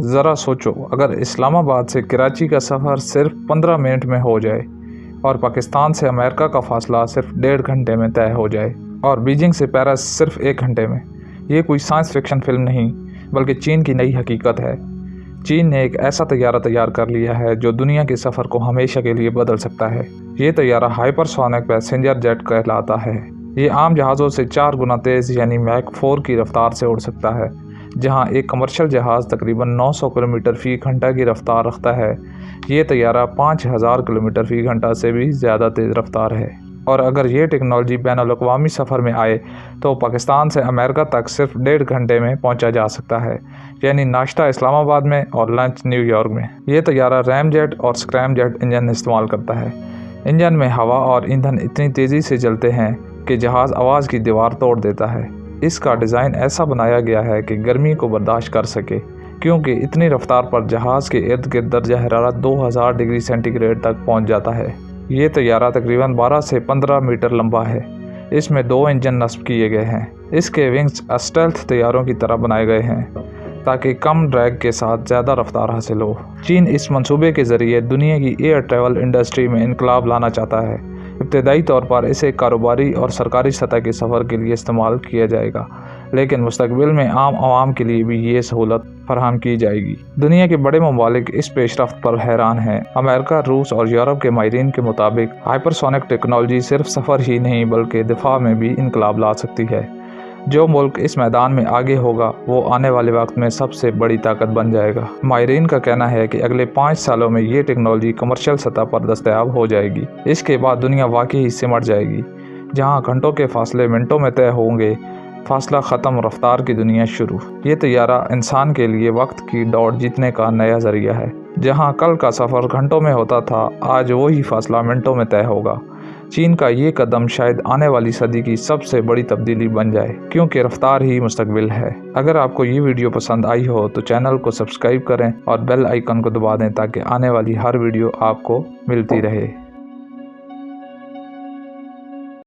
ذرا سوچو، اگر اسلام آباد سے کراچی کا سفر صرف 15 منٹ میں ہو جائے اور پاکستان سے امریکہ کا فاصلہ صرف 1.5 گھنٹے میں طے ہو جائے اور بیجنگ سے پیرس صرف 1 گھنٹے میں۔ یہ کوئی سائنس فکشن فلم نہیں بلکہ چین کی نئی حقیقت ہے۔ چین نے ایک ایسا طیارہ تیار کر لیا ہے جو دنیا کے سفر کو ہمیشہ کے لیے بدل سکتا ہے۔ یہ طیارہ ہائپر سونک پیسنجر جیٹ کہلاتا ہے۔ یہ عام جہازوں سے 4 گنا تیز یعنی میک 4 کی رفتار سے اڑ سکتا ہے، جہاں ایک کمرشل جہاز تقریباً 900 کلومیٹر فی گھنٹہ کی رفتار رکھتا ہے۔ یہ طیارہ 5000 کلومیٹر فی گھنٹہ سے بھی زیادہ تیز رفتار ہے، اور اگر یہ ٹیکنالوجی بین الاقوامی سفر میں آئے تو پاکستان سے امریکہ تک صرف 1.5 گھنٹے میں پہنچا جا سکتا ہے، یعنی ناشتہ اسلام آباد میں اور لنچ نیو یارک میں۔ یہ طیارہ ریم جیٹ اور اسکریم جیٹ انجن استعمال کرتا ہے۔ انجن میں ہوا اور ایندھن اتنی تیزی سے چلتے ہیں کہ جہاز آواز کی دیوار توڑ دیتا ہے۔ اس کا ڈیزائن ایسا بنایا گیا ہے کہ گرمی کو برداشت کر سکے، کیونکہ اتنی رفتار پر جہاز کے ارد گرد درجہ حرارت 2000 ڈگری سینٹی گریڈ تک پہنچ جاتا ہے۔ یہ طیارہ تقریباً 12 سے 15 میٹر لمبا ہے۔ اس میں 2 انجن نصب کیے گئے ہیں۔ اس کے ونگز اسٹیلتھ طیاروں کی طرح بنائے گئے ہیں تاکہ کم ڈریگ کے ساتھ زیادہ رفتار حاصل ہو۔ چین اس منصوبے کے ذریعے دنیا کی ایئر ٹریول انڈسٹری میں انقلاب لانا چاہتا ہے۔ ابتدائی طور پر اسے کاروباری اور سرکاری سطح کے سفر کے لیے استعمال کیا جائے گا، لیکن مستقبل میں عام عوام کے لیے بھی یہ سہولت فراہم کی جائے گی۔ دنیا کے بڑے ممالک اس پیش رفت پر حیران ہیں۔ امریکہ، روس اور یورپ کے ماہرین کے مطابق ہائپرسونک ٹیکنالوجی صرف سفر ہی نہیں بلکہ دفاع میں بھی انقلاب لا سکتی ہے۔ جو ملک اس میدان میں آگے ہوگا وہ آنے والے وقت میں سب سے بڑی طاقت بن جائے گا۔ ماہرین کا کہنا ہے کہ اگلے 5 سالوں میں یہ ٹیکنالوجی کمرشل سطح پر دستیاب ہو جائے گی۔ اس کے بعد دنیا واقعی سمٹ جائے گی، جہاں گھنٹوں کے فاصلے منٹوں میں طے ہوں گے۔ فاصلہ ختم، رفتار کی دنیا شروع۔ یہ طیارہ انسان کے لیے وقت کی دوڑ جیتنے کا نیا ذریعہ ہے۔ جہاں کل کا سفر گھنٹوں میں ہوتا تھا، آج وہی فاصلہ منٹوں میں طے ہوگا۔ چین کا یہ قدم شاید آنے والی صدی کی سب سے بڑی تبدیلی بن جائے، کیونکہ رفتار ہی مستقبل ہے۔ اگر آپ کو یہ ویڈیو پسند آئی ہو تو چینل کو سبسکرائب کریں اور بیل آئیکن کو دبا دیں تاکہ آنے والی ہر ویڈیو آپ کو ملتی رہے۔